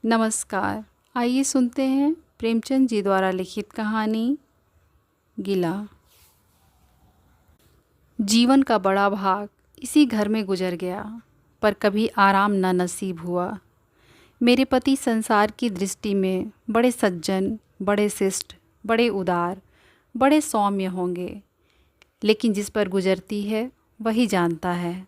नमस्कार। आइए सुनते हैं प्रेमचंद जी द्वारा लिखित कहानी गिला। जीवन का बड़ा भाग इसी घर में गुजर गया, पर कभी आराम न नसीब हुआ। मेरे पति संसार की दृष्टि में बड़े सज्जन, बड़े शिष्ट, बड़े उदार, बड़े सौम्य होंगे, लेकिन जिस पर गुजरती है वही जानता है।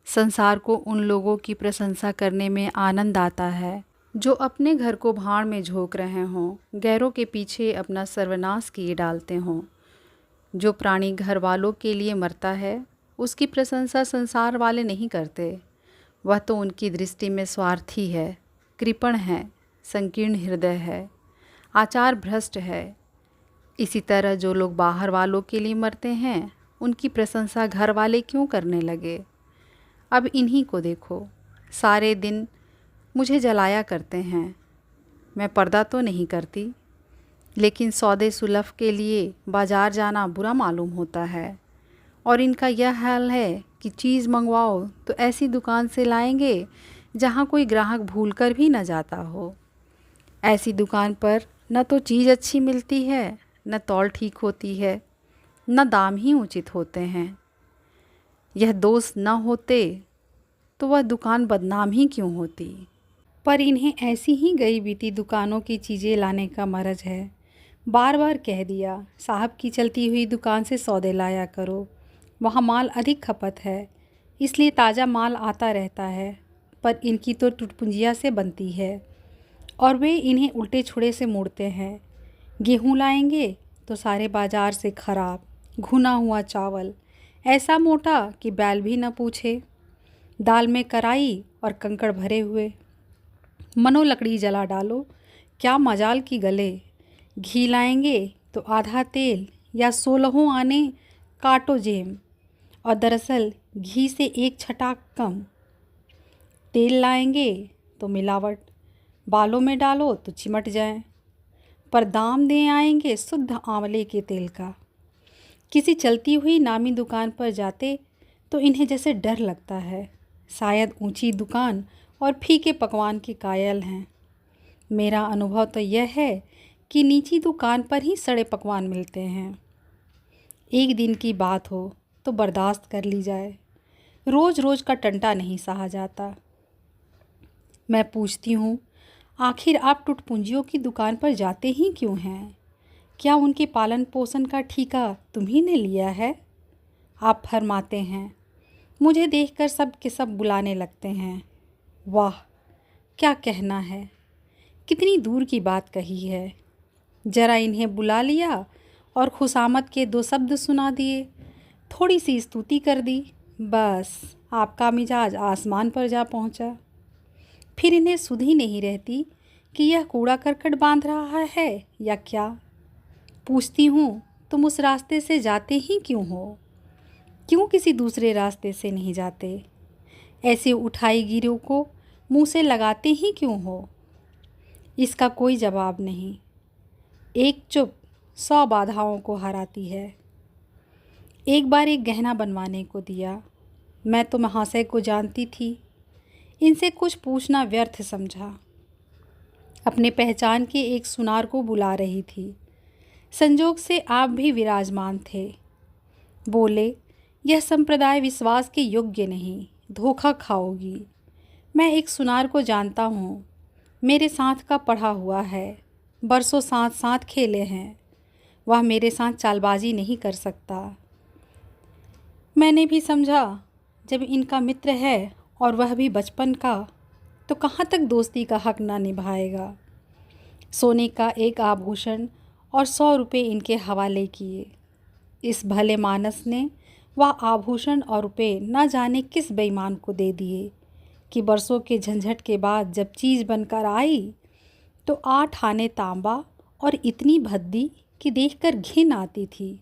संसार को उन लोगों की प्रशंसा करने में आनंद आता है जो अपने घर को भाड़ में झोंक रहे हों, गैरों के पीछे अपना सर्वनाश किए डालते हों। जो प्राणी घर वालों के लिए मरता है, उसकी प्रशंसा संसार वाले नहीं करते। वह तो उनकी दृष्टि में स्वार्थी है, कृपण है, संकीर्ण हृदय है, आचार भ्रष्ट है। इसी तरह जो लोग बाहर वालों के लिए मरते हैं, उनकी प्रशंसा घर वाले क्यों करने लगे। अब इन्हीं को देखो, सारे दिन मुझे जलाया करते हैं। मैं पर्दा तो नहीं करती, लेकिन सौदे सुलभ के लिए बाज़ार जाना बुरा मालूम होता है। और इनका यह हाल है कि चीज़ मंगवाओ तो ऐसी दुकान से लाएंगे जहाँ कोई ग्राहक भूलकर भी न जाता हो। ऐसी दुकान पर न तो चीज़ अच्छी मिलती है, न तौल ठीक होती है, न दाम ही उचित होते हैं। यह दोष न होते तो वह दुकान बदनाम ही क्यों होती। पर इन्हें ऐसी ही गई बीती दुकानों की चीज़ें लाने का मरज है। बार बार कह दिया, साहब की चलती हुई दुकान से सौदे लाया करो, वहाँ माल अधिक खपत है, इसलिए ताज़ा माल आता रहता है। पर इनकी तो टुटपुंजिया से बनती है और वे इन्हें उल्टे छुड़े से मोड़ते हैं। गेहूँ लाएंगे तो सारे बाजार से खराब घुना हुआ चावल, ऐसा मोटा कि बैल भी न पूछे। दाल में कराई और कंकड़ भरे हुए, मनो लकड़ी जला डालो, क्या मजाल की गले। घी लाएंगे तो आधा तेल या 16 आने काटो जेम, और दरअसल घी से एक छटाक कम। तेल लाएंगे तो मिलावट, बालों में डालो तो चिमट जाए। पर दाम दे आएंगे शुद्ध आंवले के तेल का। किसी चलती हुई नामी दुकान पर जाते तो इन्हें जैसे डर लगता है, शायद ऊंची दुकान और फीके पकवान के कायल हैं। मेरा अनुभव तो यह है कि नीची दुकान पर ही सड़े पकवान मिलते हैं। एक दिन की बात हो तो बर्दाश्त कर ली जाए, रोज़ रोज़ का टंटा नहीं सहा जाता। मैं पूछती हूँ, आखिर आप टुटपुंजियों की दुकान पर जाते ही क्यों हैं? क्या उनके पालन पोषण का ठेका तुम्ही ने लिया है? आप फरमाते हैं। मुझे देखकर सब के सब बुलाने लगते हैं। वाह, क्या कहना है, कितनी दूर की बात कही है। जरा इन्हें बुला लिया और खुशामद के 2 शब्द सुना दिए, थोड़ी सी स्तुति कर दी, बस आपका मिजाज आसमान पर जा पहुंचा। फिर इन्हें सुध ही नहीं रहती कि यह कूड़ा करकट बांध रहा है या क्या। पूछती हूँ, तुम उस रास्ते से जाते ही क्यों हो? क्यों किसी दूसरे रास्ते से नहीं जाते? ऐसे उठाई गिरों को मुंह से लगाते ही क्यों हो? इसका कोई जवाब नहीं। एक चुप 100 बाधाओं को हराती है। एक बार एक गहना बनवाने को दिया। मैं तो महाशय को जानती थी, इनसे कुछ पूछना व्यर्थ समझा। अपने पहचान के एक सुनार को बुला रही थी। संजोग से आप भी विराजमान थे। बोले, यह संप्रदाय विश्वास के योग्य नहीं, धोखा खाओगी। मैं एक सुनार को जानता हूँ, मेरे साथ का पढ़ा हुआ है, बरसों साथ साथ खेले हैं। वह मेरे साथ चालबाजी नहीं कर सकता। मैंने भी समझा, जब इनका मित्र है और वह भी बचपन का, तो कहाँ तक दोस्ती का हक ना निभाएगा। सोने का एक आभूषण और 100 रुपये इनके हवाले किए। इस भले मानस ने वह आभूषण और रुपये न जाने किस बेईमान को दे दिए कि बरसों के झंझट के बाद जब चीज़ बनकर आई तो 8 आने तांबा और इतनी भद्दी कि देखकर घिन आती थी।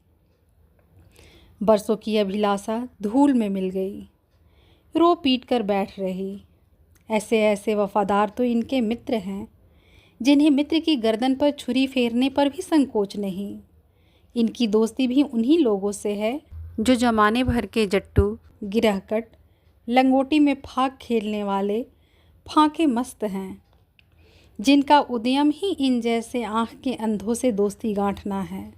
बरसों की अभिलाषा धूल में मिल गई। रो पीट कर बैठ रही। ऐसे ऐसे वफादार तो इनके मित्र हैं, जिन्हें मित्र की गर्दन पर छुरी फेरने पर भी संकोच नहीं। इनकी दोस्ती भी उन्हीं लोगों से है जो जमाने भर के जट्टू, गिरहकट, लंगोटी में फाक खेलने वाले फाके मस्त हैं। जिनका उद्यम ही इन जैसे आँख के अंधों से दोस्ती गांठना है।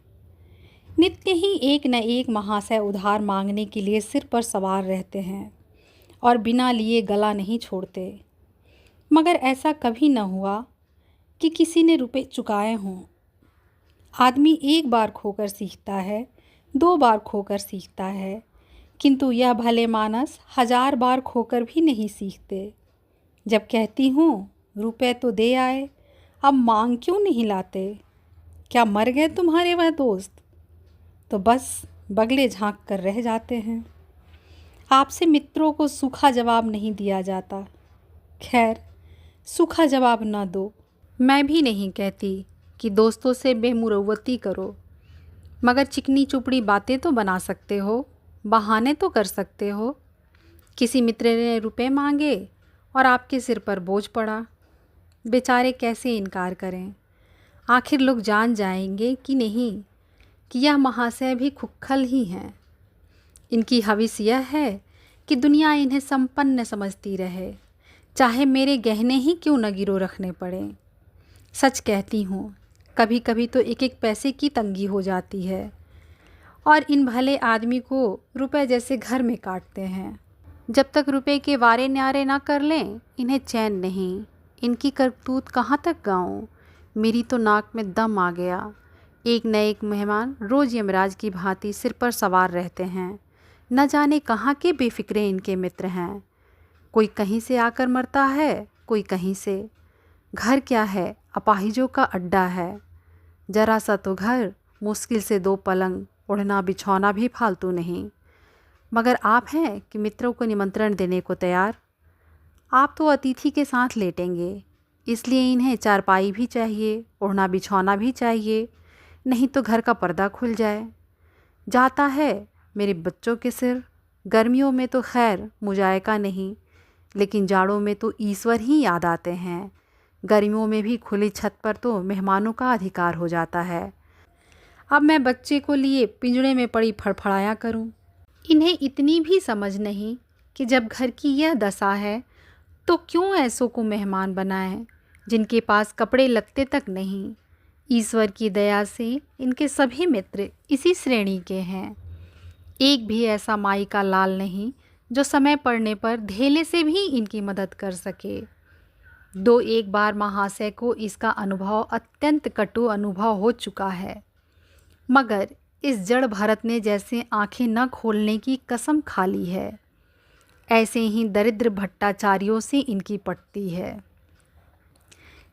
नित्य ही एक न एक महाशय उधार मांगने के लिए सिर पर सवार रहते हैं और बिना लिए गला नहीं छोड़ते, मगर ऐसा कभी न हुआ कि किसी ने रुपए चुकाए हों। आदमी एक बार खोकर सीखता है, 2 बार खोकर सीखता है, किंतु यह भले मानस 1000 बार खोकर भी नहीं सीखते। जब कहती हूँ रुपए तो दे आए, अब मांग क्यों नहीं लाते? क्या मर गए तुम्हारे वह दोस्त? तो बस बगले झांक कर रह जाते हैं। आपसे मित्रों को सूखा जवाब नहीं दिया जाता। खैर, सूखा जवाब न दो। मैं भी नहीं कहती कि दोस्तों से बेमुरव्वती करो, मगर चिकनी चुपड़ी बातें तो बना सकते हो, बहाने तो कर सकते हो। किसी मित्र ने रुपए मांगे और आपके सिर पर बोझ पड़ा, बेचारे कैसे इनकार करें? आखिर लोग जान जाएंगे कि नहीं कि यह महाशय भी खुक्खल ही हैं। इनकी हविस यह है कि दुनिया इन्हें संपन्न समझती रहे, चाहे मेरे गहने ही क्यों न गिरो रखने पड़े। सच कहती हूँ, कभी कभी तो एक एक पैसे की तंगी हो जाती है और इन भले आदमी को रुपए जैसे घर में काटते हैं। जब तक रुपए के वारे न्यारे ना कर लें, इन्हें चैन नहीं। इनकी करतूत कहाँ तक गाऊं? मेरी तो नाक में दम आ गया। एक न एक मेहमान रोज़ यमराज की भांति सिर पर सवार रहते हैं। न जाने कहाँ के बेफिक्रे इनके मित्र हैं। कोई कहीं से आकर मरता है, कोई कहीं से। घर क्या है, अपाहिजों का अड्डा है। जरा सा तो घर, मुश्किल से 2 पलंग, ओढ़ना बिछौना भी फालतू नहीं। मगर आप हैं कि मित्रों को निमंत्रण देने को तैयार। आप तो अतिथि के साथ लेटेंगे, इसलिए इन्हें चारपाई भी चाहिए, ओढ़ना बिछौना भी चाहिए, नहीं तो घर का पर्दा खुल जाए। जाता है मेरे बच्चों के सिर। गर्मियों में तो खैर मुजायका नहीं, लेकिन जाड़ों में तो ईश्वर ही याद आते हैं। गर्मियों में भी खुली छत पर तो मेहमानों का अधिकार हो जाता है। अब मैं बच्चे को लिए पिंजड़े में पड़ी फड़फड़ाया करूं। इन्हें इतनी भी समझ नहीं कि जब घर की यह दशा है तो क्यों ऐसों को मेहमान बनाएं जिनके पास कपड़े लत्ते तक नहीं। ईश्वर की दया से इनके सभी मित्र इसी श्रेणी के हैं। एक भी ऐसा माई का लाल नहीं जो समय पड़ने पर धेले से भी इनकी मदद कर सके। 2-1 बार महाशय को इसका अनुभव अत्यंत कटु अनुभव हो चुका है, मगर इस जड़ भरत ने जैसे आंखें न खोलने की कसम खा ली है, ऐसे ही दरिद्र भट्टाचार्यों से इनकी पटती है।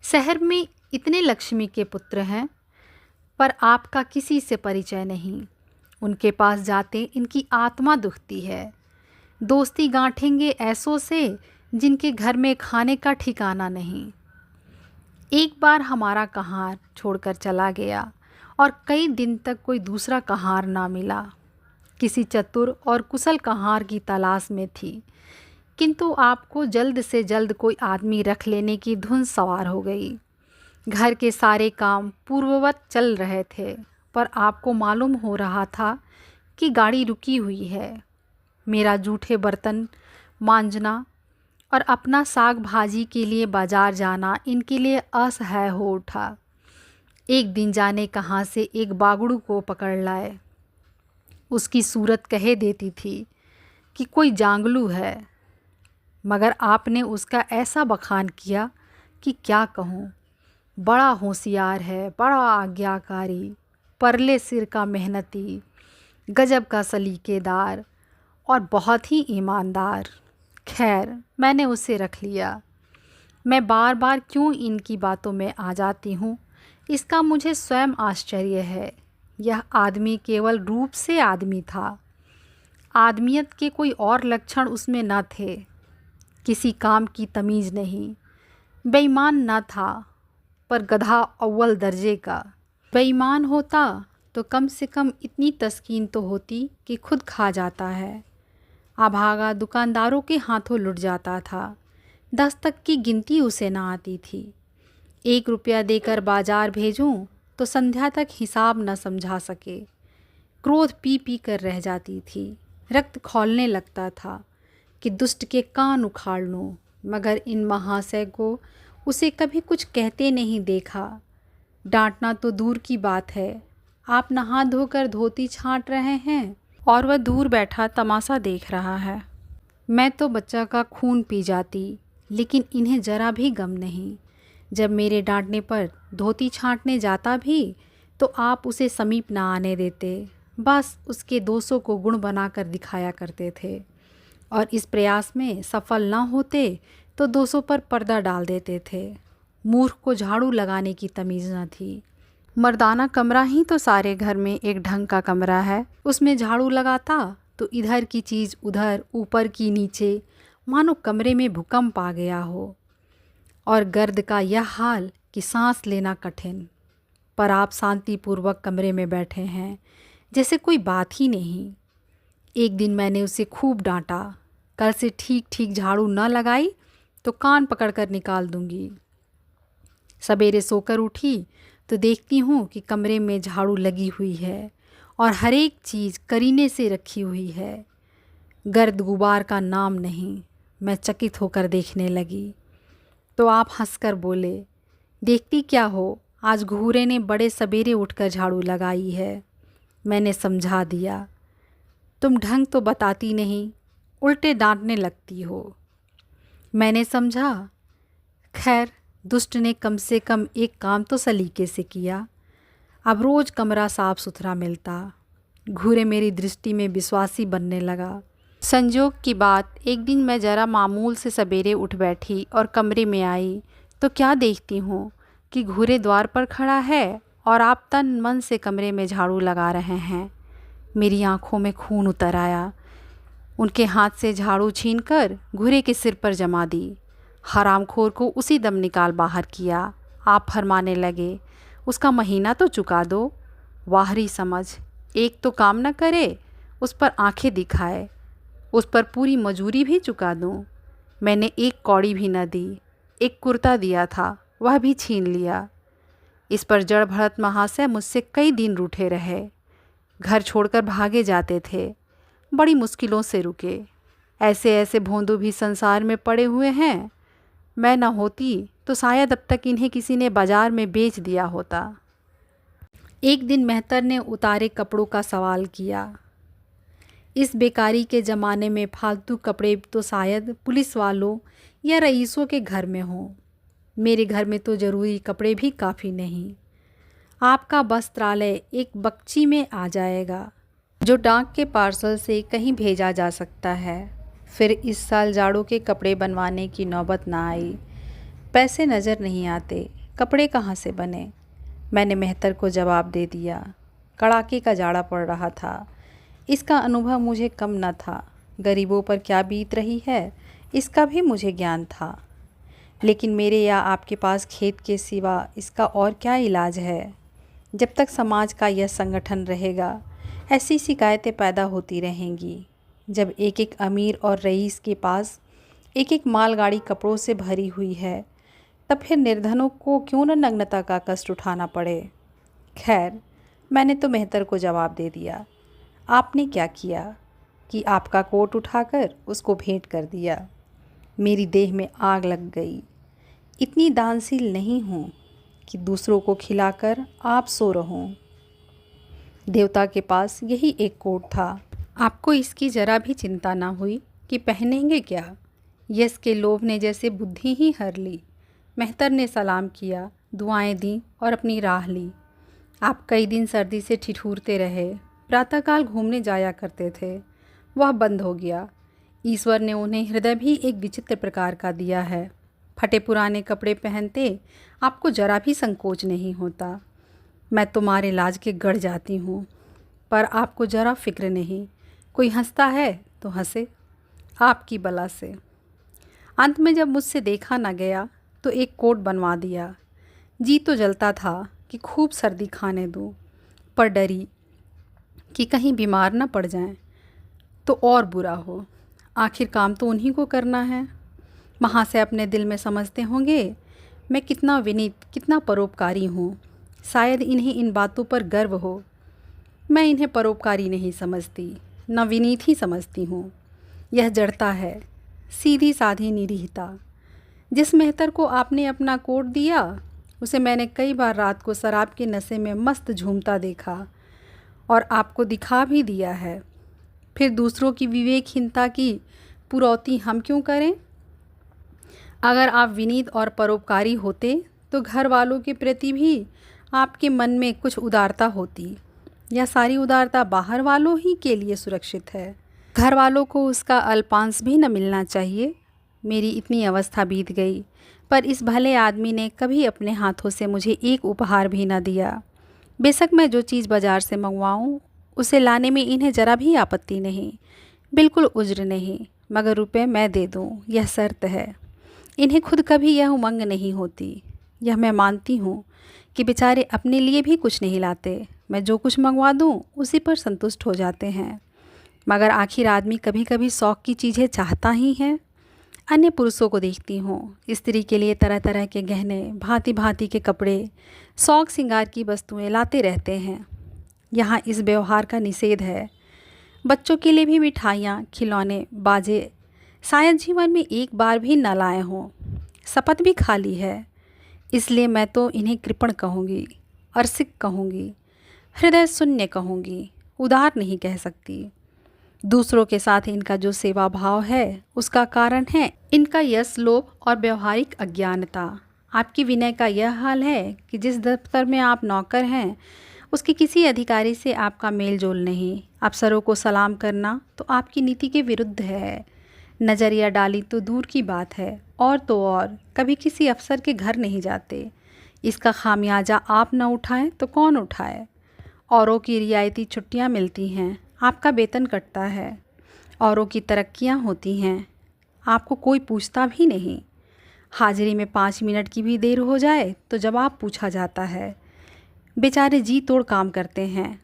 शहर में इतने लक्ष्मी के पुत्र हैं, पर आपका किसी से परिचय नहीं। उनके पास जाते इनकी आत्मा दुखती है। दोस्ती गांठेंगे ऐसों से जिनके घर में खाने का ठिकाना नहीं। एक बार हमारा कहार छोड़कर चला गया और कई दिन तक कोई दूसरा कहार ना मिला। किसी चतुर और कुशल कहार की तलाश में थी, किंतु आपको जल्द से जल्द कोई आदमी रख लेने की धुन सवार हो गई। घर के सारे काम पूर्ववत चल रहे थे, पर आपको मालूम हो रहा था कि गाड़ी रुकी हुई है। मेरा जूठे बर्तन मांजना और अपना साग भाजी के लिए बाजार जाना इनके लिए असह्य हो उठा। एक दिन जाने कहाँ से एक बागड़ू को पकड़ लाए। उसकी सूरत कहे देती थी कि कोई जांगलू है, मगर आपने उसका ऐसा बखान किया कि क्या कहूँ। बड़ा होशियार है, बड़ा आज्ञाकारी, परले सिर का मेहनती, गजब का सलीकेदार और बहुत ही ईमानदार। खैर, मैंने उसे रख लिया। मैं बार बार क्यों इनकी बातों में आ जाती हूँ, इसका मुझे स्वयं आश्चर्य है। यह आदमी केवल रूप से आदमी था, आदमियत के कोई और लक्षण उसमें न थे। किसी काम की तमीज़ नहीं। बेईमान न था, पर गधा अव्वल दर्जे का। बेईमान होता तो कम से कम इतनी तस्कीन तो होती कि खुद खा जाता है। अभागा दुकानदारों के हाथों लुट जाता था। 10 तक की गिनती उसे ना आती थी। 1 रुपया देकर बाजार भेजूं तो संध्या तक हिसाब न समझा सके। क्रोध पी पी कर रह जाती थी। रक्त खौलने लगता था कि दुष्ट के कान उखाड़ लूं, मगर इन महाशय को उसे कभी कुछ कहते नहीं देखा। डांटना तो दूर की बात है, आप नहा धोकर धोती छांट रहे हैं और वह दूर बैठा तमाशा देख रहा है। मैं तो बच्चा का खून पी जाती, लेकिन इन्हें जरा भी गम नहीं। जब मेरे डांटने पर धोती छांटने जाता भी तो आप उसे समीप ना आने देते, बस उसके दोषों को गुण बनाकर दिखाया करते थे और इस प्रयास में सफल ना होते तो दोषों पर पर्दा डाल देते थे। मूर्ख को झाड़ू लगाने की तमीज़ न थी। मर्दाना कमरा ही तो सारे घर में एक ढंग का कमरा है, उसमें झाड़ू लगाता तो इधर की चीज़ उधर, ऊपर की नीचे, मानो कमरे में भूकंप आ गया हो। और गर्द का यह हाल कि सांस लेना कठिन। पर आप शांतिपूर्वक कमरे में बैठे हैं जैसे कोई बात ही नहीं। एक दिन मैंने उसे खूब डांटा, कल से ठीक ठीक झाड़ू न लगाई तो कान पकड़कर निकाल दूंगी। सवेरे सोकर उठी तो देखती हूँ कि कमरे में झाड़ू लगी हुई है और हर एक चीज़ करीने से रखी हुई है। गर्द गुबार का नाम नहीं। मैं चकित होकर देखने लगी तो आप हंसकर बोले, देखती क्या हो, आज घूरे ने बड़े सवेरे उठकर झाड़ू लगाई है। मैंने समझा दिया, तुम ढंग तो बताती नहीं, उल्टे डांटने लगती हो। मैंने समझा, खैर दुष्ट ने कम से कम एक काम तो सलीके से किया। अब रोज़ कमरा साफ सुथरा मिलता। घूरे मेरी दृष्टि में विश्वासी बनने लगा। संजोग की बात, एक दिन मैं ज़रा मामूल से सवेरे उठ बैठी और कमरे में आई तो क्या देखती हूँ कि घूरे द्वार पर खड़ा है और आप तन मन से कमरे में झाड़ू लगा रहे हैं। मेरी आंखों में खून उतर आया। उनके हाथ से झाड़ू छीनकर घूरे के सिर पर जमा दी। हरामखोर को उसी दम निकाल बाहर किया। आप फरमाने लगे, उसका महीना तो चुका दो। वाहरी समझ, एक तो काम न करे, उस पर आंखें दिखाए, उस पर पूरी मजूरी भी चुका दूं। मैंने एक कौड़ी भी न दी। एक कुर्ता दिया था, वह भी छीन लिया। इस पर जड़ भरत महाशय मुझसे कई दिन रूठे रहे। घर छोड़कर भागे जाते थे, बड़ी मुश्किलों से रुके। ऐसे ऐसे भोंदू भी संसार में पड़े हुए हैं। मैं न होती तो शायद अब तक इन्हें किसी ने बाजार में बेच दिया होता। एक दिन मेहतर ने उतारे कपड़ों का सवाल किया। इस बेकारी के ज़माने में फालतू कपड़े तो शायद पुलिस वालों या रईसों के घर में हों। मेरे घर में तो ज़रूरी कपड़े भी काफ़ी नहीं। आपका वस्त्रालय एक बक्ची में आ जाएगा जो डाक के पार्सल से कहीं भेजा जा सकता है। फिर इस साल जाड़ों के कपड़े बनवाने की नौबत ना आई। पैसे नज़र नहीं आते, कपड़े कहाँ से बने। मैंने मेहतर को जवाब दे दिया। कड़ाके का जाड़ा पड़ रहा था, इसका अनुभव मुझे कम न था। गरीबों पर क्या बीत रही है इसका भी मुझे ज्ञान था। लेकिन मेरे या आपके पास खेत के सिवा इसका और क्या इलाज है। जब तक समाज का यह संगठन रहेगा ऐसी शिकायतें पैदा होती रहेंगी। जब एक एक अमीर और रईस के पास एक एक मालगाड़ी कपड़ों से भरी हुई है, तब फिर निर्धनों को क्यों न नग्नता का कष्ट उठाना पड़े। खैर, मैंने तो मेहतर को जवाब दे दिया। आपने क्या किया कि आपका कोट उठाकर उसको भेंट कर दिया। मेरी देह में आग लग गई। इतनी दानशील नहीं हूँ कि दूसरों को खिलाकर आप सो रहूं। देवता के पास यही एक कोट था। आपको इसकी जरा भी चिंता ना हुई कि पहनेंगे क्या। यश के लोभ ने जैसे बुद्धि ही हर ली। मेहतर ने सलाम किया, दुआएं दी और अपनी राह ली। आप कई दिन सर्दी से ठिठुरते रहे। प्रातःकाल घूमने जाया करते थे, वह बंद हो गया। ईश्वर ने उन्हें हृदय भी एक विचित्र प्रकार का दिया है। फटे पुराने कपड़े पहनते आपको जरा भी संकोच नहीं होता। मैं तुम्हारे लाज के गड़ जाती हूँ, पर आपको जरा फिक्र नहीं। कोई हंसता है तो हंसे, आपकी बला से। अंत में जब मुझसे देखा न गया तो एक कोट बनवा दिया। जी तो जलता था कि खूब सर्दी खाने दूँ, पर डरी कि कहीं बीमार न पड़ जाएं तो और बुरा हो। आखिर काम तो उन्हीं को करना है। महाशय अपने दिल में समझते होंगे मैं कितना विनीत, कितना परोपकारी हूँ। शायद इन्हें इन बातों पर गर्व हो। मैं इन्हें परोपकारी नहीं समझती, न विनीत ही समझती हूँ। यह जड़ता है, सीधी साधी निरीहता। जिस मेहतर को आपने अपना कोट दिया, उसे मैंने कई बार रात को शराब के नशे में मस्त झूमता देखा और आपको दिखा भी दिया है। फिर दूसरों की विवेकहीनता की पुरौती हम क्यों करें? अगर आप विनीत और परोपकारी होते तो घर वालों के प्रति भी आपके मन में कुछ उदारता होती। यह सारी उदारता बाहर वालों ही के लिए सुरक्षित है, घर वालों को उसका अल्पांश भी न मिलना चाहिए। मेरी इतनी अवस्था बीत गई, पर इस भले आदमी ने कभी अपने हाथों से मुझे एक उपहार भी न दिया। बेशक मैं जो चीज़ बाज़ार से मंगवाऊँ उसे लाने में इन्हें ज़रा भी आपत्ति नहीं, बिल्कुल उज्र नहीं, मगर रुपए मैं दे दूँ, यह शर्त है। इन्हें खुद कभी यह उमंग नहीं होती। यह मैं मानती हूँ कि बेचारे अपने लिए भी कुछ नहीं लाते, मैं जो कुछ मंगवा दूँ उसी पर संतुष्ट हो जाते हैं। मगर आखिर आदमी कभी कभी शौक़ की चीज़ें चाहता ही है। अन्य पुरुषों को देखती हूँ, स्त्री के लिए तरह तरह के गहने, भांति भांति के कपड़े, शौक श्रृंगार की वस्तुएं लाते रहते हैं। यहाँ इस व्यवहार का निषेध है। बच्चों के लिए भी मिठाइयाँ, खिलौने, बाजे शायद जीवन में एक बार भी न लाए हों। शपथ भी खाली है। इसलिए मैं तो इन्हें कृपण कहूँगी, अरसिक कहूँगी, हृदय शून्य कहूँगी, उदार नहीं कह सकती। दूसरों के साथ इनका जो सेवा भाव है उसका कारण है इनका यश लोभ और व्यवहारिक अज्ञानता। आपकी विनय का यह हाल है कि जिस दफ्तर में आप नौकर हैं उसके किसी अधिकारी से आपका मेल जोल नहीं। अफसरों को सलाम करना तो आपकी नीति के विरुद्ध है। नज़रिया डाली तो दूर की बात है, और तो और कभी किसी अफसर के घर नहीं जाते। इसका खामियाजा आप न उठाएं तो कौन उठाए? औरों की रियायती छुट्टियां मिलती हैं, आपका वेतन कटता है। औरों की तरक्कियां होती हैं, आपको कोई पूछता भी नहीं। हाजिरी में 5 मिनट की भी देर हो जाए तो जवाब पूछा जाता है। बेचारे जी तोड़ काम करते हैं।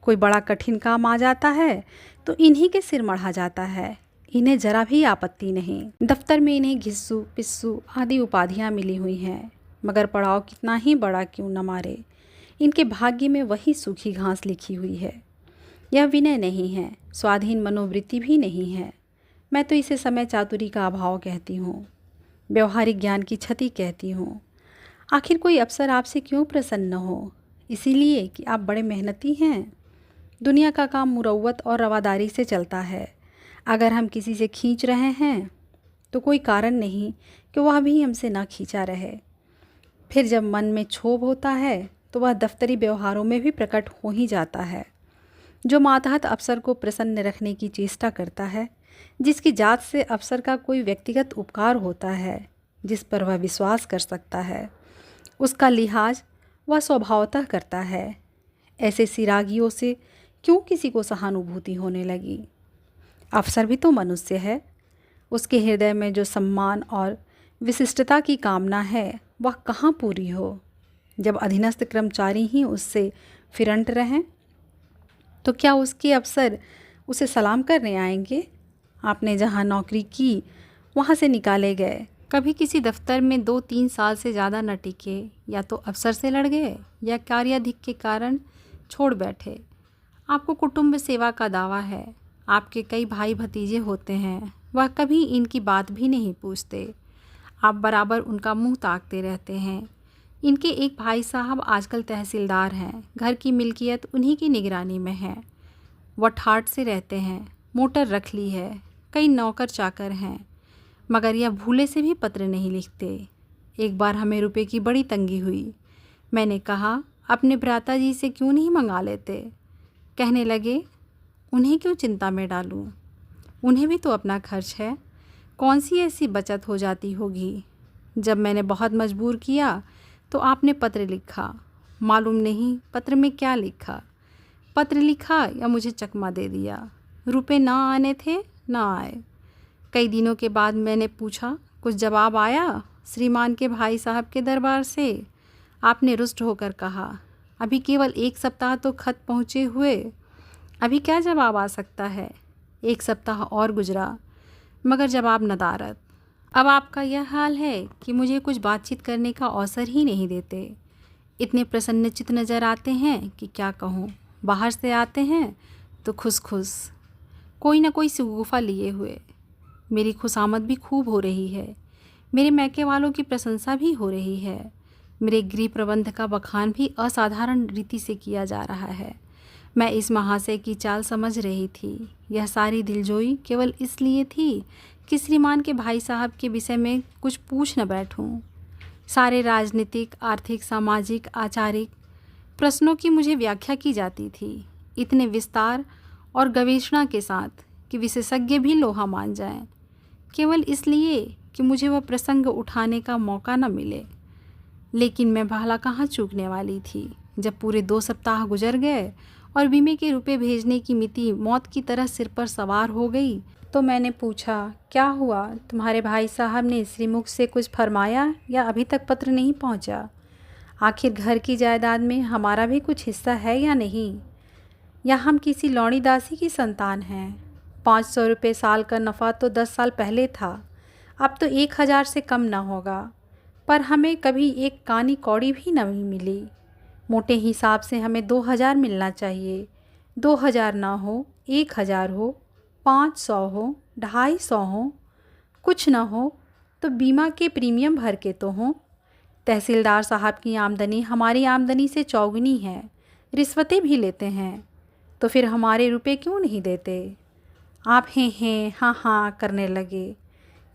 कोई बड़ा कठिन काम आ जाता है तो इन्हीं के सिर मढ़ा जाता है। इन्हें जरा भी आपत्ति नहीं। दफ्तर में इन्हें घिस्सू पिस्सू आदि उपाधियां मिली हुई हैं, मगर पड़ाव कितना ही बड़ा क्यों न मारे, इनके भाग्य में वही सूखी घास लिखी हुई है। यह विनय नहीं है, स्वाधीन मनोवृत्ति भी नहीं है। मैं तो इसे समय चातुरी का अभाव कहती हूँ, व्यवहारिक ज्ञान की क्षति कहती हूँ। आखिर कोई अफसर आपसे क्यों प्रसन्न हो? इसीलिए कि आप बड़े मेहनती हैं। दुनिया का काम मुरव्वत और रवादारी से चलता है। अगर हम किसी से खींच रहे हैं तो कोई कारण नहीं कि वह भी हमसे ना खींचा रहे। फिर जब मन में क्षोभ होता है तो वह दफ्तरी व्यवहारों में भी प्रकट हो ही जाता है। जो मातहत अफसर को प्रसन्न रखने की चेष्टा करता है, जिसकी जात से अफसर का कोई व्यक्तिगत उपकार होता है, जिस पर वह विश्वास कर सकता है, उसका लिहाज वह स्वभावतः करता है। ऐसे सिरागियों से क्यों किसी को सहानुभूति होने लगी? अफसर भी तो मनुष्य है। उसके हृदय में जो सम्मान और विशिष्टता की कामना है वह कहाँ पूरी हो? जब अधीनस्थ कर्मचारी ही उससे फिरंट रहें तो क्या उसके अफसर उसे सलाम करने आएंगे? आपने जहाँ नौकरी की वहाँ से निकाले गए, कभी किसी दफ्तर में 2-3 साल से ज़्यादा न टिके, या तो अफसर से लड़ गए या कार्याधिक के कारण छोड़ बैठे। आपको कुटुंब सेवा का दावा है। आपके कई भाई भतीजे होते हैं, वह कभी इनकी बात भी नहीं पूछते। आप बराबर उनका मुंह ताकते रहते हैं। इनके एक भाई साहब आजकल तहसीलदार हैं, घर की मिल्कियत उन्हीं की निगरानी में है। वह ठाठ से रहते हैं, मोटर रख ली है, कई नौकर चाकर हैं, मगर यह भूले से भी पत्र नहीं लिखते। एक बार हमें रुपए की बड़ी तंगी हुई। मैंने कहा अपने भ्राता जी से क्यों नहीं मंगा लेते? कहने लगे उन्हें क्यों चिंता में डालूं, उन्हें भी तो अपना खर्च है, कौन सी ऐसी बचत हो जाती होगी। जब मैंने बहुत मजबूर किया तो आपने पत्र लिखा। मालूम नहीं पत्र में क्या लिखा। पत्र लिखा या मुझे चकमा दे दिया। रुपए ना आने थे, ना आए। कई दिनों के बाद मैंने पूछा, कुछ जवाब आया श्रीमान के भाई साहब के दरबार से? आपने रुष्ट होकर कहा, अभी केवल 1 सप्ताह तो खत पहुँचे हुए, अभी क्या जवाब आ सकता है। 1 सप्ताह और गुजरा, मगर जवाब नदारद। अब आपका यह हाल है कि मुझे कुछ बातचीत करने का अवसर ही नहीं देते। इतने प्रसन्नचित्त नज़र आते हैं कि क्या कहूँ। बाहर से आते हैं तो खुश खुश, कोई ना कोई शगुफ़ा लिए हुए। मेरी खुशामद भी खूब हो रही है। मेरे मैके वालों की प्रशंसा भी हो रही है। मेरे गृह प्रबंध का बखान भी असाधारण रीति से किया जा रहा है। मैं इस महाशय की चाल समझ रही थी। यह सारी दिलजोई केवल इसलिए थी कि श्रीमान के भाई साहब के विषय में कुछ पूछ न बैठूं। सारे राजनीतिक, आर्थिक, सामाजिक, आचारिक प्रश्नों की मुझे व्याख्या की जाती थी, इतने विस्तार और गवेषणा के साथ कि विशेषज्ञ भी लोहा मान जाएं, केवल इसलिए कि मुझे वह प्रसंग उठाने का मौका न मिले। लेकिन मैं भला कहाँ चूकने वाली थी। जब पूरे 2 सप्ताह गुजर गए और बीमे के रुपए भेजने की मिति मौत की तरह सिर पर सवार हो गई, तो मैंने पूछा, क्या हुआ? तुम्हारे भाई साहब ने श्रीमुख से कुछ फरमाया या अभी तक पत्र नहीं पहुंचा? आखिर घर की जायदाद में हमारा भी कुछ हिस्सा है या नहीं? या हम किसी लौड़ी दासी की संतान हैं? 500 रुपये साल का नफ़ा तो 10 साल पहले था, अब तो 1000 से कम ना होगा। पर हमें कभी एक कानी कौड़ी भी नहीं मिली। मोटे हिसाब से हमें 2000 मिलना चाहिए। 2000 ना हो, 1000 हो, 500 हो, 250 हो, कुछ ना हो तो बीमा के प्रीमियम भर के तो हों। तहसीलदार साहब की आमदनी हमारी आमदनी से चौगुनी है, रिश्वतें भी लेते हैं, तो फिर हमारे रुपए क्यों नहीं देते? आप हैं हाँ हाँ करने लगे।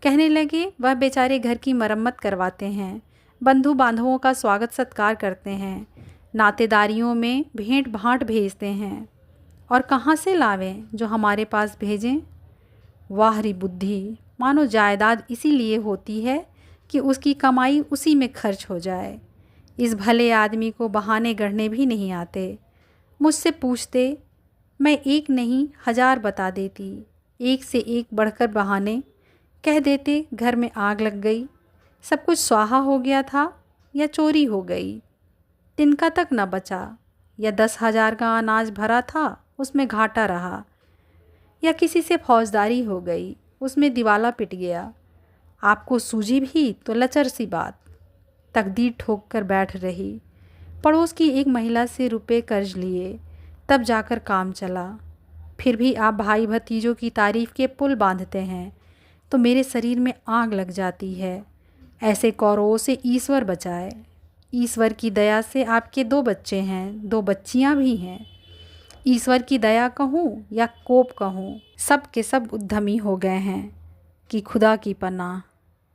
कहने लगे, वह बेचारे घर की मरम्मत करवाते हैं, बंधु बांधवों का स्वागत सत्कार करते हैं, नातेदारियों में भेंट भांट भेजते हैं, और कहाँ से लावें जो हमारे पास भेजें? वाह री बुद्धि! मानो जायदाद इसीलिए होती है कि उसकी कमाई उसी में खर्च हो जाए। इस भले आदमी को बहाने गढ़ने भी नहीं आते। मुझसे पूछते, मैं एक नहीं 1000 बता देती। एक से एक बढ़कर बहाने कह देते। घर में आग लग गई, सब कुछ स्वाहा हो गया था, या चोरी हो गई, तिनका तक न बचा, या 10,000 का अनाज भरा था, उसमें घाटा रहा, या किसी से फौजदारी हो गई, उसमें दिवाला पिट गया। आपको सूझी भी तो लचर सी बात। तकदीर ठोक कर बैठ रही। पड़ोस की एक महिला से रुपए कर्ज लिए, तब जाकर काम चला। फिर भी आप भाई भतीजों की तारीफ़ के पुल बांधते हैं तो मेरे शरीर में आग लग जाती है। ऐसे कौरवों से ईश्वर बचाए। ईश्वर की दया से आपके 2 बच्चे हैं, 2 बच्चियां भी हैं। ईश्वर की दया कहूँ या कोप कहूँ, सब के सब उद्यमी हो गए हैं कि खुदा की पनाह।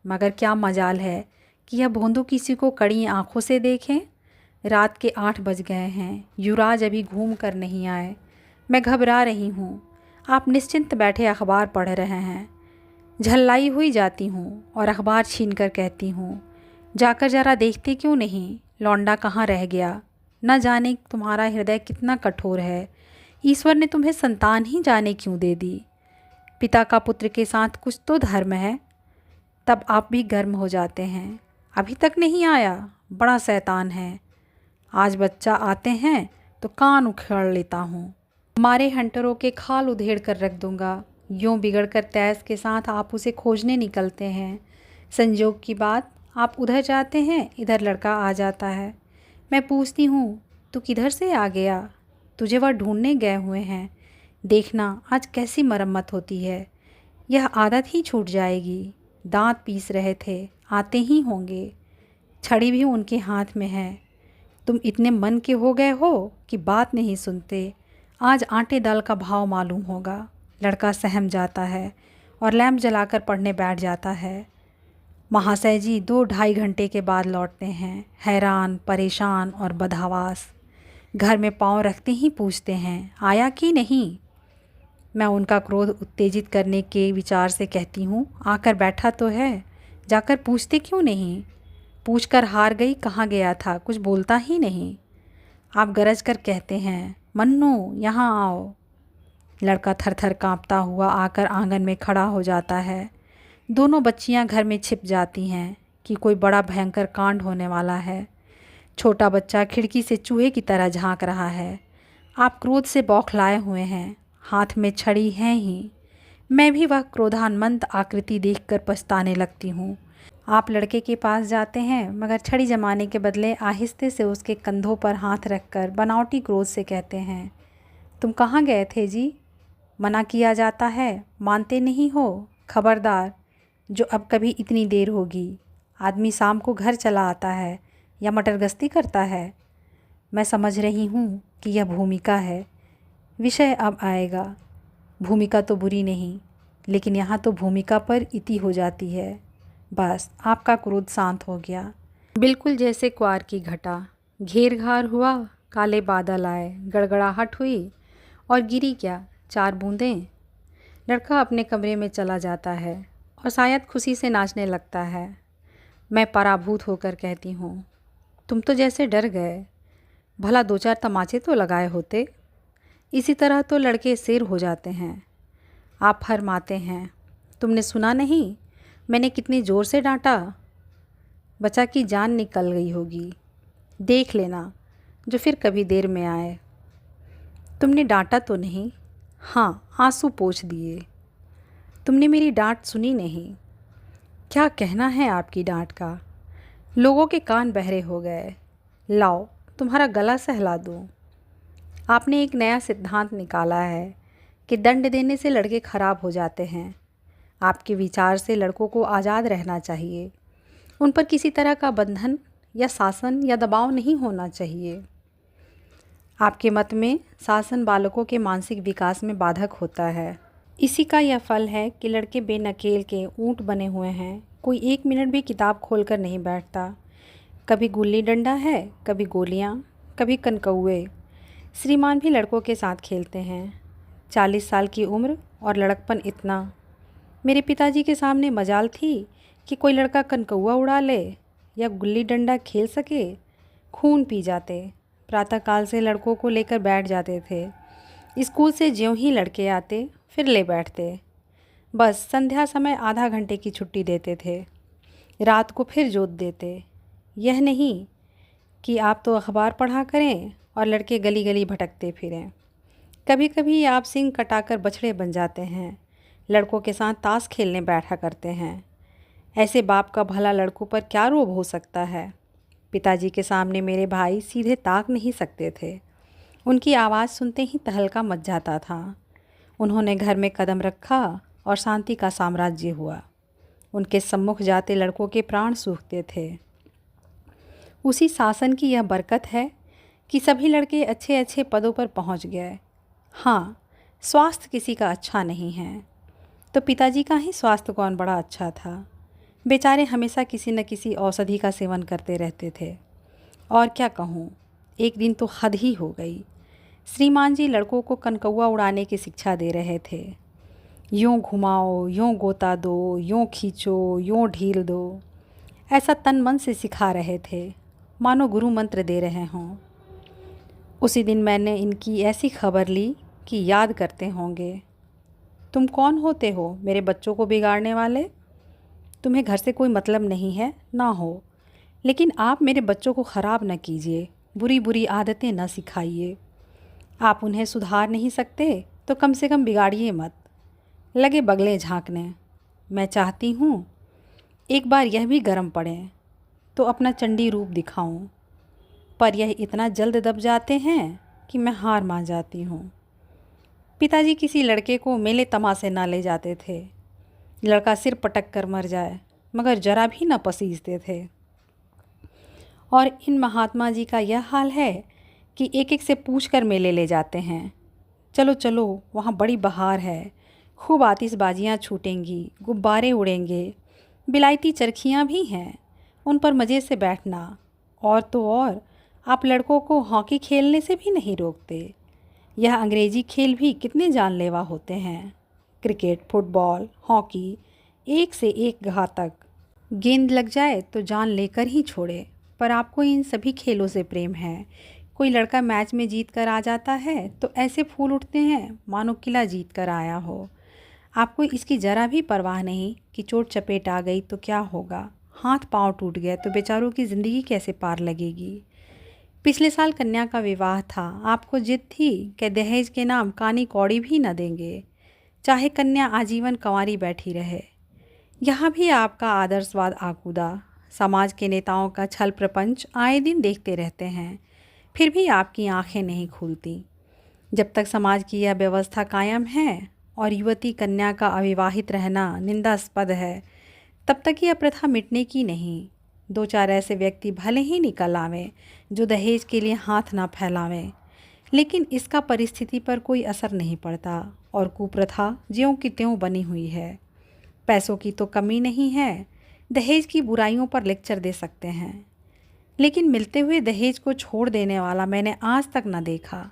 मगर क्या मजाल है कि यह भोंदू किसी को कड़ी आँखों से देखें। रात के 8 बज गए हैं, युवराज अभी घूम कर नहीं आए। मैं घबरा रही हूँ। आप निश्चिंत बैठे अखबार पढ़ रहे हैं। झल्लाई हुई जाती हूँ और अखबार छीन कर कहती हूँ, जाकर जरा देखते क्यों नहीं, लौंडा कहाँ रह गया? न जाने तुम्हारा हृदय कितना कठोर है। ईश्वर ने तुम्हें संतान ही जाने क्यों दे दी। पिता का पुत्र के साथ कुछ तो धर्म है। तब आप भी गर्म हो जाते हैं। अभी तक नहीं आया, बड़ा शैतान है। आज बच्चा आते हैं तो कान उखेड़ लेता हूँ। हमारे हंटरों के खाल उधेड़ कर रख दूंगा। यूँ बिगड़कर तैस के साथ आप उसे खोजने निकलते हैं। संजोग की बात, आप उधर जाते हैं, इधर लड़का आ जाता है। मैं पूछती हूँ, तू किधर से आ गया? तुझे वह ढूंढने गए हुए हैं। देखना आज कैसी मरम्मत होती है। यह आदत ही छूट जाएगी। दांत पीस रहे थे, आते ही होंगे। छड़ी भी उनके हाथ में है। तुम इतने मन के हो गए हो कि बात नहीं सुनते। आज आटे दाल का भाव मालूम होगा। लड़का सहम जाता है और लैंप जलाकर पढ़ने बैठ जाता है। महाशय जी 2-2.5 घंटे के बाद लौटते हैं, हैरान, परेशान और बदहवास। घर में पाँव रखते ही पूछते हैं, आया कि नहीं? मैं उनका क्रोध उत्तेजित करने के विचार से कहती हूँ, आकर बैठा तो है, जाकर पूछते क्यों नहीं? पूछकर हार गई, कहाँ गया था, कुछ बोलता ही नहीं। आप गरज कर कहते हैं, मन्नू यहाँ आओ। लड़का थर-थर काँपता हुआ आकर आंगन में खड़ा हो जाता है। दोनों बच्चियां घर में छिप जाती हैं कि कोई बड़ा भयंकर कांड होने वाला है। छोटा बच्चा खिड़की से चूहे की तरह झांक रहा है। आप क्रोध से बौखलाए हुए हैं, हाथ में छड़ी है ही। मैं भी वह क्रोधान्मत्त आकृति देखकर पछताने लगती हूँ। आप लड़के के पास जाते हैं, मगर छड़ी जमाने के बदले आहिस्ते से उसके कंधों पर हाथ रखकर बनावटी क्रोध से कहते हैं, तुम कहाँ गए थे जी? मना किया जाता है, मानते नहीं हो। खबरदार, जो अब कभी इतनी देर होगी। आदमी शाम को घर चला आता है या मटर गश्ती करता है। मैं समझ रही हूँ कि यह भूमिका है। विषय अब आएगा। भूमिका तो बुरी नहीं, लेकिन यहाँ तो भूमिका पर इति हो जाती है। बस आपका क्रोध शांत हो गया, बिल्कुल जैसे क्वार की घटा। घेर घार हुआ, काले बादल आए, गड़गड़ाहट हुई और गिरी क्या 4 बूंदें। लड़का अपने कमरे में चला जाता है और शायद खुशी से नाचने लगता है। मैं पराभूत होकर कहती हूँ, तुम तो जैसे डर गए। भला 2-4 तमाचे तो लगाए होते। इसी तरह तो लड़के शेर हो जाते हैं। आप फरमाते हैं, तुमने सुना नहीं मैंने कितनी ज़ोर से डांटा। बच्चा की जान निकल गई होगी। देख लेना जो फिर कभी देर में आए। तुमने डांटा तो नहीं? हाँ, आंसू पोंछ दिए। तुमने मेरी डांट सुनी नहीं। क्या कहना है आपकी डांट का? लोगों के कान बहरे हो गए। लाओ तुम्हारा गला सहला दूँ। आपने एक नया सिद्धांत निकाला है कि दंड देने से लड़के खराब हो जाते हैं। आपके विचार से लड़कों को आज़ाद रहना चाहिए। उन पर किसी तरह का बंधन या शासन या दबाव नहीं होना चाहिए। आपके मत में शासन बालकों के मानसिक विकास में बाधक होता है। इसी का यह फल है कि लड़के बेनकेल के ऊँट बने हुए हैं। कोई 1 मिनट भी किताब खोलकर नहीं बैठता। कभी गुल्ली डंडा है, कभी गोलियाँ, कभी कनकौए। श्रीमान भी लड़कों के साथ खेलते हैं। 40 साल की उम्र और लड़कपन इतना। मेरे पिताजी के सामने मजाल थी कि कोई लड़का कनकौआ उड़ा ले या गुल्ली डंडा खेल सके। खून पी जाते। प्रातःकाल से लड़कों को लेकर बैठ जाते थे। स्कूल से ज्यों ही लड़के आते फिर ले बैठते। बस संध्या समय आधा घंटे की छुट्टी देते थे। रात को फिर जोत देते। यह नहीं कि आप तो अखबार पढ़ा करें और लड़के गली गली भटकते फिरें। कभी कभी आप सींग कटाकर बछड़े बन जाते हैं। लड़कों के साथ ताश खेलने बैठा करते हैं। ऐसे बाप का भला लड़कों पर क्या रोब हो सकता है। पिताजी के सामने मेरे भाई सीधे ताक नहीं सकते थे। उनकी आवाज़ सुनते ही तहलका मच जाता था। उन्होंने घर में कदम रखा और शांति का साम्राज्य हुआ। उनके सम्मुख जाते लड़कों के प्राण सूखते थे। उसी शासन की यह बरकत है कि सभी लड़के अच्छे अच्छे पदों पर पहुंच गए। हाँ, स्वास्थ्य किसी का अच्छा नहीं है तो पिताजी का ही स्वास्थ्य कौन बड़ा अच्छा था। बेचारे हमेशा किसी न किसी औषधि का सेवन करते रहते थे। और क्या कहूँ, एक दिन तो हद ही हो गई। श्रीमान जी लड़कों को कनकौआ उड़ाने की शिक्षा दे रहे थे। यूँ घुमाओ, यूँ गोता दो, यूँ खींचो, यूँ ढील दो, ऐसा तन मन से सिखा रहे थे, मानो गुरु मंत्र दे रहे हों। उसी दिन मैंने इनकी ऐसी खबर ली कि याद करते होंगे। तुम कौन होते हो मेरे बच्चों को बिगाड़ने वाले? तुम्हें घर से कोई मतलब नहीं है ना हो, लेकिन आप मेरे बच्चों को ख़राब न कीजिए, बुरी बुरी आदतें न सिखाइए। आप उन्हें सुधार नहीं सकते तो कम से कम बिगाड़िए मत। लगे बगले झांकने। मैं चाहती हूँ एक बार यह भी गर्म पड़े तो अपना चंडी रूप दिखाऊं, पर यह इतना जल्द दब जाते हैं कि मैं हार मान जाती हूँ। पिताजी किसी लड़के को मेले तमाशे ना ले जाते थे। लड़का सिर पटक कर मर जाए मगर जरा भी न पसीजते थे। और इन महात्मा जी का यह हाल है कि एक एक से पूछ कर मेले ले जाते हैं। चलो चलो, वहाँ बड़ी बहार है, खूब आतिशबाजियाँ छूटेंगी, गुब्बारे उड़ेंगे, बिलायती चरखियाँ भी हैं, उन पर मज़े से बैठना। और तो और आप लड़कों को हॉकी खेलने से भी नहीं रोकते। यह अंग्रेज़ी खेल भी कितने जानलेवा होते हैं। क्रिकेट, फुटबॉल, हॉकी, एक से एक घातक। गेंद लग जाए तो जान लेकर ही छोड़े। पर आपको इन सभी खेलों से प्रेम है। कोई लड़का मैच में जीत कर आ जाता है तो ऐसे फूल उठते हैं मानो किला जीत कर आया हो। आपको इसकी ज़रा भी परवाह नहीं कि चोट चपेट आ गई तो क्या होगा, हाथ पांव टूट गए तो बेचारों की ज़िंदगी कैसे पार लगेगी। पिछले साल कन्या का विवाह था। आपको जिद थी कि दहेज के नाम कानी कौड़ी भी न देंगे, चाहे कन्या आजीवन कंवारी बैठी रहे। यहाँ भी आपका आदर्शवाद आकूदा। समाज के नेताओं का छल प्रपंच आए दिन देखते रहते हैं, फिर भी आपकी आंखें नहीं खुलती। जब तक समाज की यह व्यवस्था कायम है और युवती कन्या का अविवाहित रहना निंदास्पद है, तब तक यह प्रथा मिटने की नहीं। 2-4 ऐसे व्यक्ति भले ही निकल आवें जो दहेज के लिए हाथ ना फैलावें, लेकिन इसका परिस्थिति पर कोई असर नहीं पड़ता और कुप्रथा ज्यों की त्यों बनी हुई है। पैसों की तो कमी नहीं है, दहेज की बुराइयों पर लेक्चर दे सकते हैं, लेकिन मिलते हुए दहेज को छोड़ देने वाला मैंने आज तक न देखा।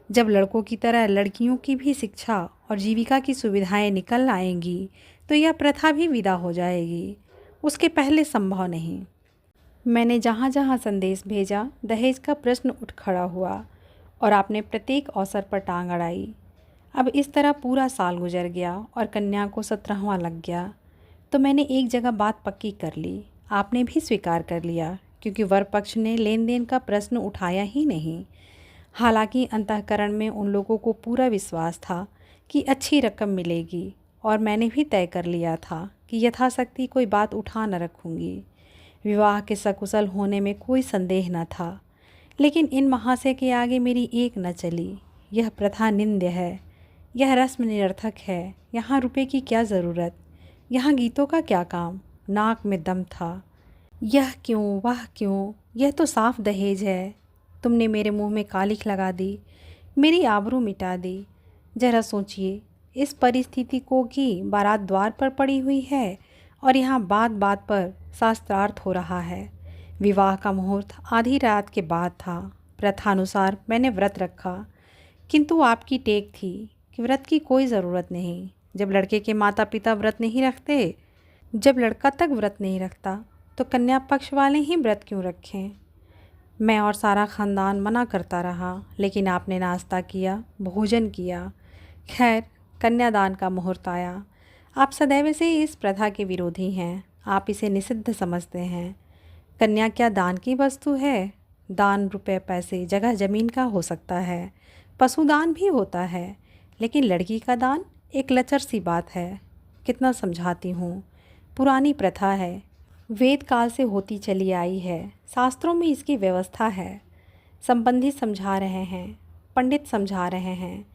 जब लड़कों की तरह लड़कियों की भी शिक्षा और जीविका की सुविधाएं निकल आएंगी तो यह प्रथा भी विदा हो जाएगी, उसके पहले संभव नहीं। मैंने जहाँ जहाँ संदेश भेजा दहेज का प्रश्न उठ खड़ा हुआ और आपने प्रत्येक अवसर पर टांग अड़ाई। अब इस तरह पूरा साल गुजर गया और कन्या को 17वां लग गया तो मैंने एक जगह बात पक्की कर ली। आपने भी स्वीकार कर लिया क्योंकि वर पक्ष ने लेन देन का प्रश्न उठाया ही नहीं। हालांकि अंतःकरण में उन लोगों को पूरा विश्वास था कि अच्छी रकम मिलेगी और मैंने भी तय कर लिया था कि यथाशक्ति कोई बात उठा न रखूँगी। विवाह के सकुशल होने में कोई संदेह न था, लेकिन इन महाशय के आगे मेरी एक न चली। यह प्रथा निंद्य है, यह रस्म निरर्थक है, यहाँ रुपए की क्या ज़रूरत, यहाँ गीतों का क्या काम। नाक में दम था। यह क्यों वह क्यों, यह तो साफ दहेज है। तुमने मेरे मुंह में कालिख लगा दी, मेरी आबरू मिटा दी। जरा सोचिए, इस परिस्थिति को कि बारात द्वार पर पड़ी हुई है और यहाँ बात बात पर शास्त्रार्थ हो रहा है। विवाह का मुहूर्त आधी रात के बाद था। प्रथानुसार मैंने व्रत रखा, किंतु आपकी टेक थी कि व्रत की कोई ज़रूरत नहीं। जब लड़के के माता पिता व्रत नहीं रखते, जब लड़का तक व्रत नहीं रखता तो कन्या पक्ष वाले ही व्रत क्यों रखें। मैं और सारा ख़ानदान मना करता रहा, लेकिन आपने नाश्ता किया, भोजन किया। खैर, कन्यादान का मुहूर्त आया। आप सदैव से इस प्रथा के विरोधी हैं, आप इसे निषिद्ध समझते हैं। कन्या क्या दान की वस्तु है? दान रुपए पैसे जगह ज़मीन का हो सकता है, पशुदान भी होता है, लेकिन लड़की का दान एक लचर सी बात है। कितना समझाती हूँ, पुरानी प्रथा है, वेद काल से होती चली आई है, शास्त्रों में इसकी व्यवस्था है। संबंधी समझा रहे हैं, पंडित समझा रहे हैं,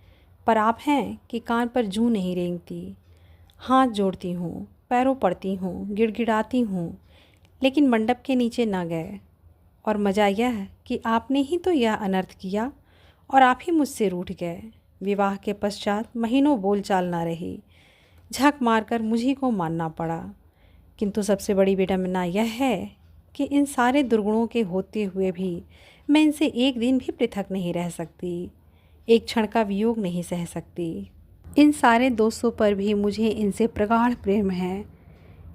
पर आप हैं कि कान पर जूं नहीं रेंगती। हाथ जोड़ती हूँ, पैरों पड़ती हूँ, गिड़गिड़ाती हूँ, लेकिन मंडप के नीचे न गए। और मज़ा यह कि आपने ही तो यह अनर्थ किया और आप ही मुझसे रूठ गए। विवाह के पश्चात महीनों बोलचाल न रही, झक मारकर मुझी को मानना पड़ा। किंतु सबसे बड़ी विडंबना यह है कि इन सारे दुर्गुणों के होते हुए भी मैं इनसे एक दिन भी पृथक नहीं रह सकती, एक क्षण का वियोग नहीं सह सकती। इन सारे दोषों पर भी मुझे इनसे प्रगाढ़ प्रेम है।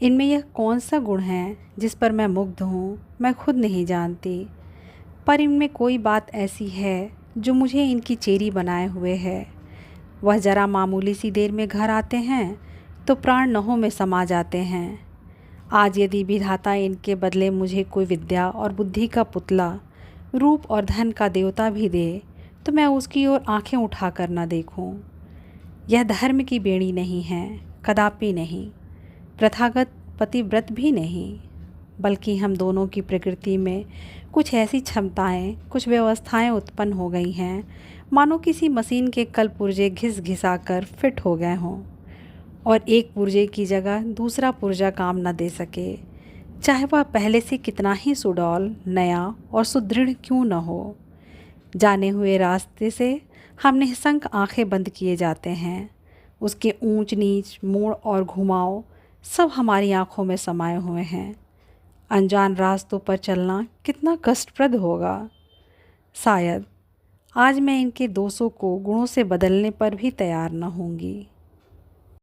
इनमें यह कौन सा गुण है जिस पर मैं मुग्ध हूँ, मैं खुद नहीं जानती, पर इनमें कोई बात ऐसी है जो मुझे इनकी चेरी बनाए हुए है। वह ज़रा मामूली सी देर में घर आते हैं तो प्राण नहों में समा जाते हैं। आज यदि विधाता इनके बदले मुझे कोई विद्या और बुद्धि का पुतला, रूप और धन का देवता भी दे तो मैं उसकी ओर आंखें उठाकर न देखूं। यह धर्म की बेड़ी नहीं है, कदापि नहीं, प्रथागत पतिव्रत भी नहीं, बल्कि हम दोनों की प्रकृति में कुछ ऐसी क्षमताएं, कुछ व्यवस्थाएं उत्पन्न हो गई हैं मानो किसी मशीन के कल पुर्जे घिस घिसा कर फिट हो गए हों और एक पुर्जे की जगह दूसरा पुर्जा काम न दे सके, चाहे वह पहले से कितना ही सुडौल, नया और सुदृढ़ क्यों न हो। जाने हुए रास्ते से हम निःशंक आंखें बंद किए जाते हैं। उसके ऊंच नीच, मोड़ और घुमाव सब हमारी आंखों में समाये हुए हैं। अनजान रास्तों पर चलना कितना कष्टप्रद होगा। शायद आज मैं इनके दोषों को गुणों से बदलने पर भी तैयार न होंगी।